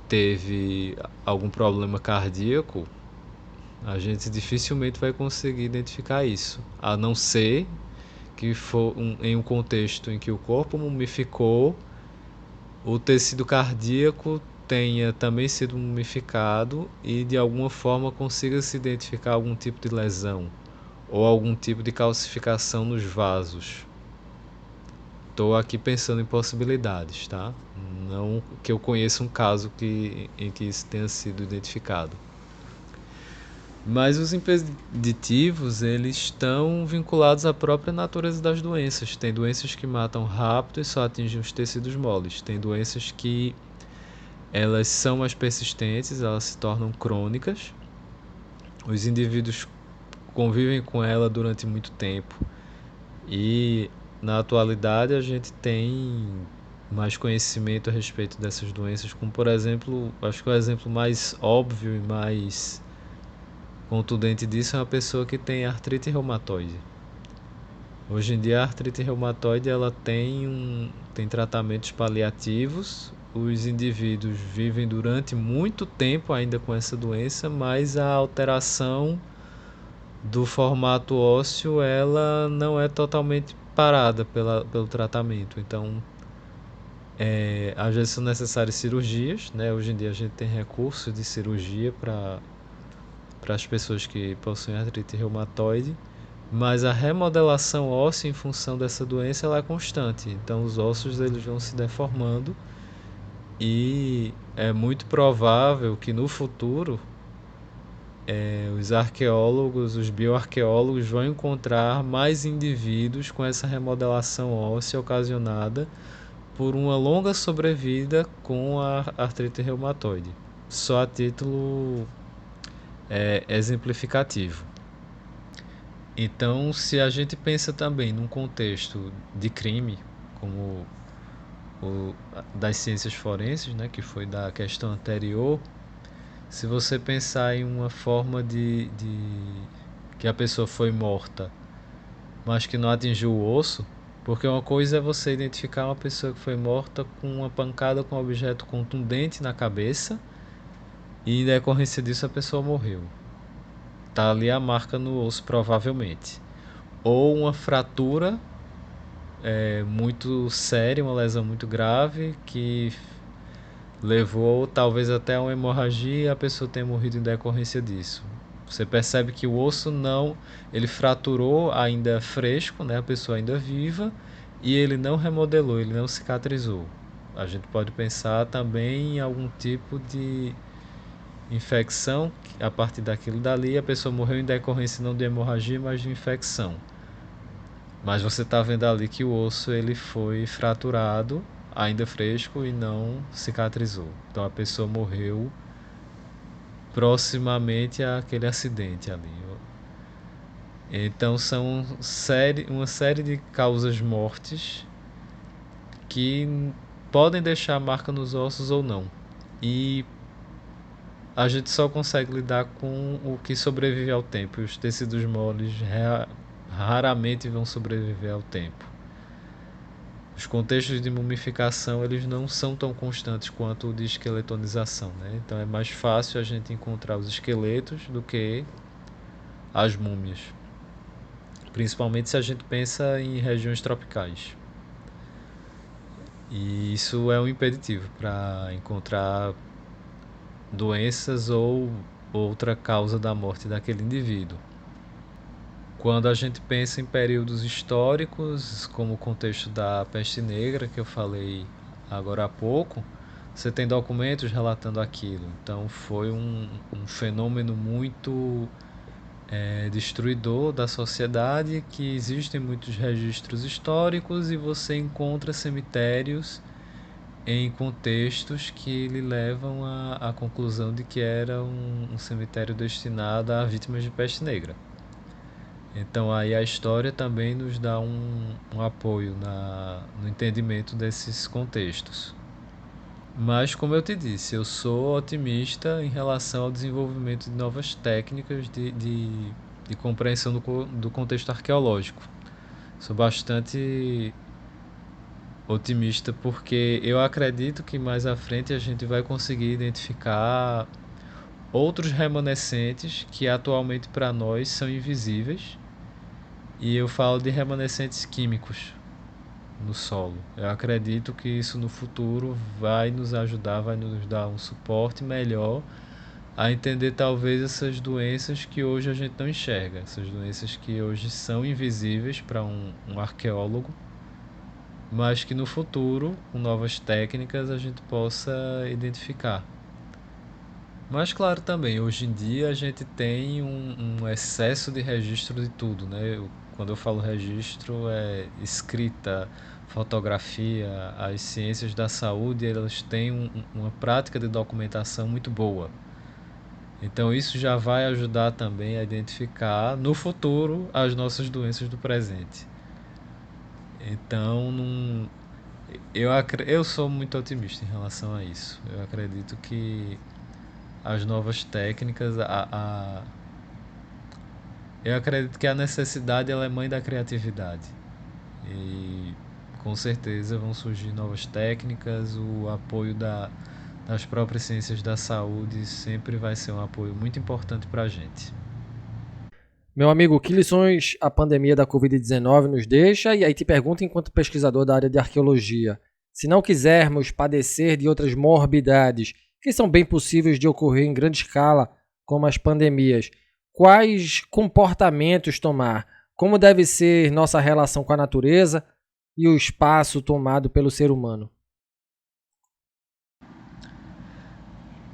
teve algum problema cardíaco, a gente dificilmente vai conseguir identificar isso, a não ser que for em um contexto em que o corpo mumificou, o tecido cardíaco tenha também sido mumificado e de alguma forma consiga se identificar algum tipo de lesão ou algum tipo de calcificação nos vasos. Estou aqui pensando em possibilidades, tá? Não que eu conheça um caso em que isso tenha sido identificado. Mas os impeditivos, eles estão vinculados à própria natureza das doenças. Tem doenças que matam rápido e só atingem os tecidos moles. Tem doenças que elas são mais persistentes, elas se tornam crônicas. Os indivíduos convivem com ela durante muito tempo. E na atualidade a gente tem mais conhecimento a respeito dessas doenças, como por exemplo, acho que o exemplo mais óbvio e mais contundente disso é uma pessoa que tem artrite reumatoide. Hoje em dia a artrite reumatoide ela tem tratamentos paliativos, os indivíduos vivem durante muito tempo ainda com essa doença, mas a alteração do formato ósseo ela não é totalmente parada pelo tratamento. Então, às vezes são necessárias cirurgias, né? Hoje em dia a gente tem recurso de cirurgia para as pessoas que possuem artrite reumatoide, mas a remodelação óssea em função dessa doença ela é constante. Então os ossos eles vão se deformando e é muito provável que no futuro os arqueólogos, os bioarqueólogos vão encontrar mais indivíduos com essa remodelação óssea ocasionada por uma longa sobrevida com a artrite reumatoide. Só a título exemplificativo. Então, se a gente pensa também num contexto de crime, como o das ciências forenses, né, que foi da questão anterior, se você pensar em uma forma de que a pessoa foi morta, mas que não atingiu o osso, porque uma coisa é você identificar uma pessoa que foi morta com uma pancada com um objeto contundente na cabeça e, em decorrência disso, a pessoa morreu. Tá ali a marca no osso, provavelmente. Ou uma fratura muito séria, uma lesão muito grave que levou talvez até a uma hemorragia e a pessoa tenha morrido em decorrência disso. Você percebe que o osso não, ele fraturou ainda fresco, né, a pessoa ainda viva, e ele não remodelou, ele não cicatrizou. A gente pode pensar também em algum tipo de infecção, a partir daquilo dali a pessoa morreu em decorrência não de hemorragia, mas de infecção. Mas você está vendo ali que o osso ele foi fraturado, ainda fresco e não cicatrizou. Então a pessoa morreu proximamente àquele acidente ali. Então são uma série de causas mortes que podem deixar marca nos ossos ou não. E a gente só consegue lidar com o que sobrevive ao tempo. E os tecidos moles raramente vão sobreviver ao tempo. Os contextos de mumificação eles não são tão constantes quanto o de esqueletonização, né? Então é mais fácil a gente encontrar os esqueletos do que as múmias, principalmente se a gente pensa em regiões tropicais. E isso é um impeditivo para encontrar doenças ou outra causa da morte daquele indivíduo. Quando a gente pensa em períodos históricos, como o contexto da peste negra, que eu falei agora há pouco, você tem documentos relatando aquilo. Então foi um fenômeno muito destruidor da sociedade, que existem muitos registros históricos e você encontra cemitérios em contextos que lhe levam à conclusão de que era um cemitério destinado a vítimas de peste negra. Então aí a história também nos dá um apoio no entendimento desses contextos. Mas como eu te disse, eu sou otimista em relação ao desenvolvimento de novas técnicas de compreensão do contexto arqueológico. Sou bastante otimista porque eu acredito que mais à frente a gente vai conseguir identificar outros remanescentes que atualmente para nós são invisíveis. E eu falo de remanescentes químicos no solo. Eu acredito que isso no futuro vai nos ajudar, vai nos dar um suporte melhor a entender talvez essas doenças que hoje a gente não enxerga, essas doenças que hoje são invisíveis para um arqueólogo, mas que no futuro, com novas técnicas, a gente possa identificar. Mas claro também, hoje em dia a gente tem um excesso de registro de tudo, né? Quando eu falo registro, é escrita, fotografia, as ciências da saúde, elas têm uma prática de documentação muito boa. Então isso já vai ajudar também a identificar no futuro as nossas doenças do presente. Então, eu sou muito otimista em relação a isso. Eu acredito que as novas técnicas, eu acredito que a necessidade ela é mãe da criatividade. E Com certeza vão surgir novas técnicas, o apoio das próprias ciências da saúde sempre vai ser um apoio muito importante para a gente. Meu amigo, que lições a pandemia da Covid-19 nos deixa? E aí te pergunto enquanto pesquisador da área de arqueologia. Se não quisermos padecer de outras morbidades que são bem possíveis de ocorrer em grande escala, como as pandemias, quais comportamentos tomar? Como deve ser nossa relação com a natureza e o espaço tomado pelo ser humano?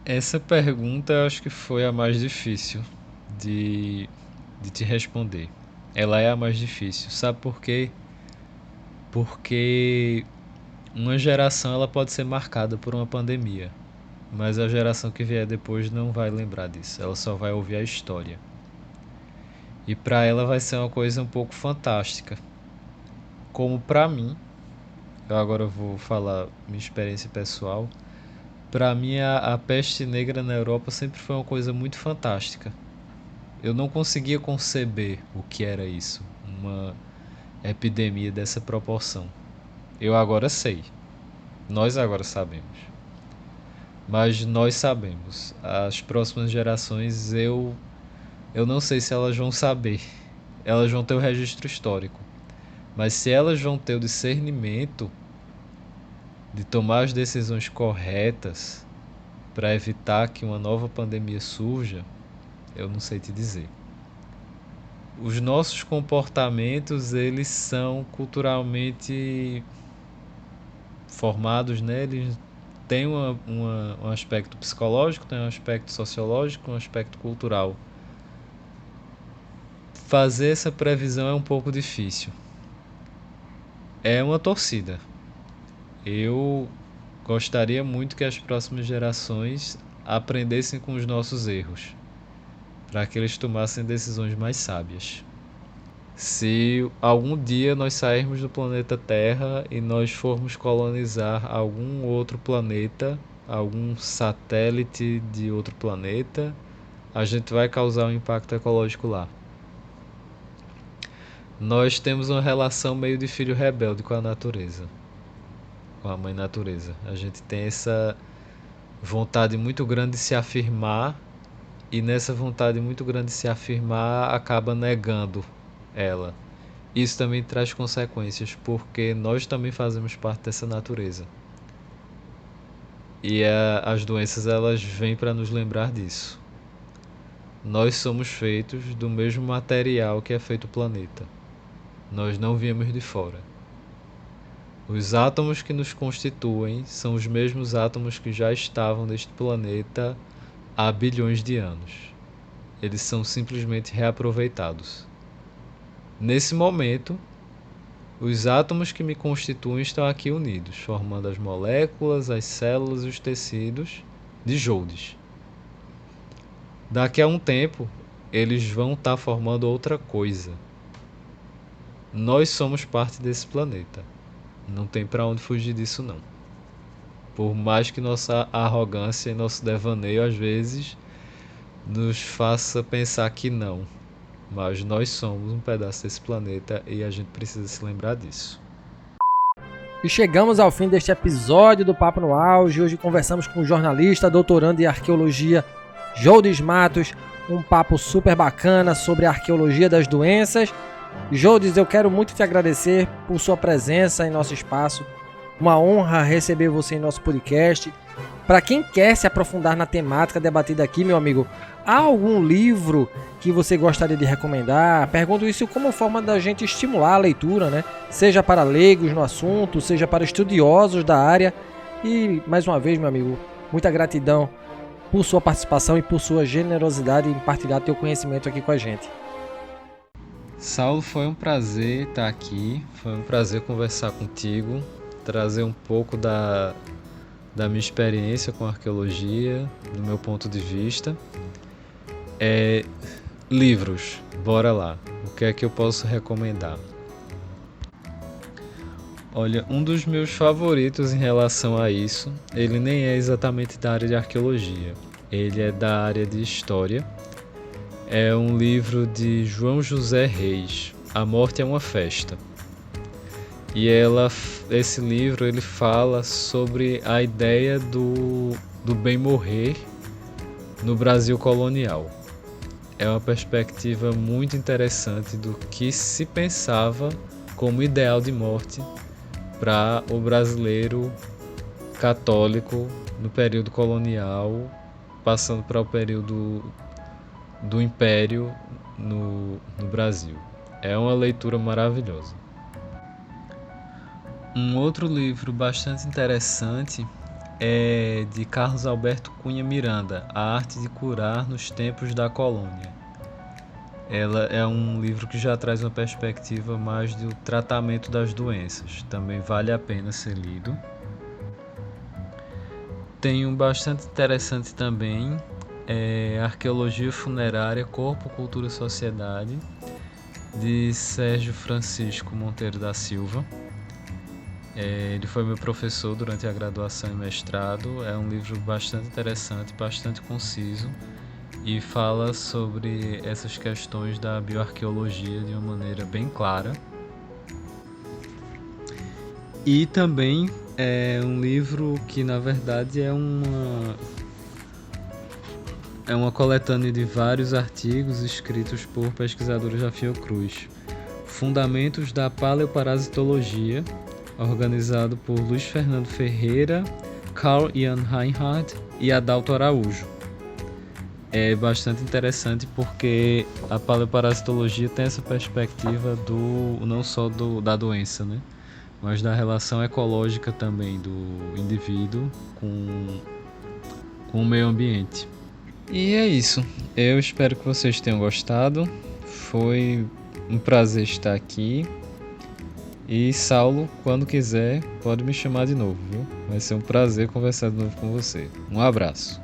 Essa pergunta eu acho que foi a mais difícil de te responder. Ela é a mais difícil. Sabe por quê? Porque uma geração ela pode ser marcada por uma pandemia, mas a geração que vier depois não vai lembrar disso. Ela só vai ouvir a história. E para ela vai ser uma coisa um pouco fantástica. Como para mim, eu agora vou falar minha experiência pessoal. Para mim a peste negra na Europa sempre foi uma coisa muito fantástica. Eu não conseguia conceber o que era isso, uma epidemia dessa proporção. Eu agora sei. Nós agora sabemos. Mas nós sabemos. As próximas gerações eu não sei se elas vão saber. Elas vão ter o registro histórico. Mas se elas vão ter o discernimento de tomar as decisões corretas para evitar que uma nova pandemia surja, eu não sei te dizer. Os nossos comportamentos, eles são culturalmente formados, né? Eles têm um aspecto psicológico, tem um aspecto sociológico, um aspecto cultural. Fazer essa previsão é um pouco difícil. É uma torcida. Eu gostaria muito que as próximas gerações aprendessem com os nossos erros, para que eles tomassem decisões mais sábias. Se algum dia nós sairmos do planeta Terra e nós formos colonizar algum outro planeta, algum satélite de outro planeta, a gente vai causar um impacto ecológico lá. Nós temos uma relação meio de filho rebelde com a natureza, com a mãe natureza. A gente tem essa vontade muito grande de se afirmar, e nessa vontade muito grande de se afirmar acaba negando ela. Isso também traz consequências, porque nós também fazemos parte dessa natureza. E as doenças elas vêm para nos lembrar disso. Nós somos feitos do mesmo material que é feito o planeta. Nós não viemos de fora. Os átomos que nos constituem são os mesmos átomos que já estavam neste planeta há bilhões de anos. Eles são simplesmente reaproveitados. Nesse momento, os átomos que me constituem estão aqui unidos, formando as moléculas, as células e os tecidos de Joldes. Daqui a um tempo, eles vão estar formando outra coisa. Nós somos parte desse planeta. Não tem para onde fugir disso, não. Por mais que nossa arrogância e nosso devaneio, às vezes, nos faça pensar que não. Mas nós somos um pedaço desse planeta e a gente precisa se lembrar disso. E chegamos ao fim deste episódio do Papo no Auge. Hoje conversamos com o jornalista, doutorando em arqueologia, Joldes Matos. Um papo super bacana sobre a arqueologia das doenças. Joldes, eu quero muito te agradecer por sua presença em nosso espaço. Uma honra receber você em nosso podcast. Para quem quer se aprofundar na temática debatida aqui, meu amigo, há algum livro que você gostaria de recomendar? Pergunto isso como forma da gente estimular a leitura, né? Seja para leigos no assunto, seja para estudiosos da área. E, mais uma vez, meu amigo, muita gratidão por sua participação e por sua generosidade em partilhar teu conhecimento aqui com a gente. Saulo, foi um prazer estar aqui, foi um prazer conversar contigo, trazer um pouco da minha experiência com arqueologia, do meu ponto de vista. Livros, bora lá. O que é que eu posso recomendar? Olha, um dos meus favoritos em relação a isso, ele nem é exatamente da área de arqueologia, ele é da área de história. É um livro de João José Reis, A Morte é uma Festa. E esse livro ele fala sobre a ideia do bem morrer no Brasil colonial. É uma perspectiva muito interessante do que se pensava como ideal de morte para o brasileiro católico no período colonial, passando para o período do Império no Brasil. É uma leitura maravilhosa. Um outro livro bastante interessante é de Carlos Alberto Cunha Miranda, A Arte de Curar nos Tempos da Colônia. Ela é um livro que já traz uma perspectiva mais do tratamento das doenças. Também vale a pena ser lido. Tem um bastante interessante também, Arqueologia Funerária, Corpo, Cultura e Sociedade, de Sérgio Francisco Monteiro da Silva. Ele foi meu professor durante a graduação e mestrado. É um livro bastante interessante, bastante conciso e fala sobre essas questões da bioarqueologia de uma maneira bem clara. E também é um livro que na verdade é uma coletânea de vários artigos escritos por pesquisadores da Fiocruz. Fundamentos da Paleoparasitologia, organizado por Luiz Fernando Ferreira, Carl Ian Reinhardt e Adalto Araújo. É bastante interessante porque a paleoparasitologia tem essa perspectiva não só da doença, né? Mas da relação ecológica também do indivíduo com o meio ambiente. E é isso. Eu espero que vocês tenham gostado. Foi um prazer estar aqui. E Saulo, quando quiser, pode me chamar de novo, viu? Vai ser um prazer conversar de novo com você. Um abraço.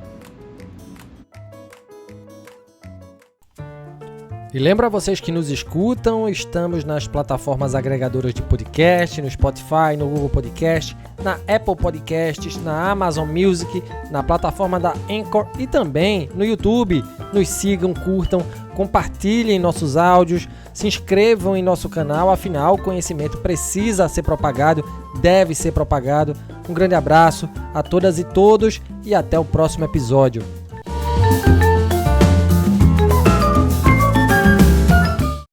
E lembro a vocês que nos escutam, estamos nas plataformas agregadoras de podcast, no Spotify, no Google Podcast, na Apple Podcasts, na Amazon Music, na plataforma da Anchor e também no YouTube. Nos sigam, curtam, compartilhem nossos áudios, se inscrevam em nosso canal, afinal o conhecimento precisa ser propagado, deve ser propagado. Um grande abraço a todas e todos e até o próximo episódio.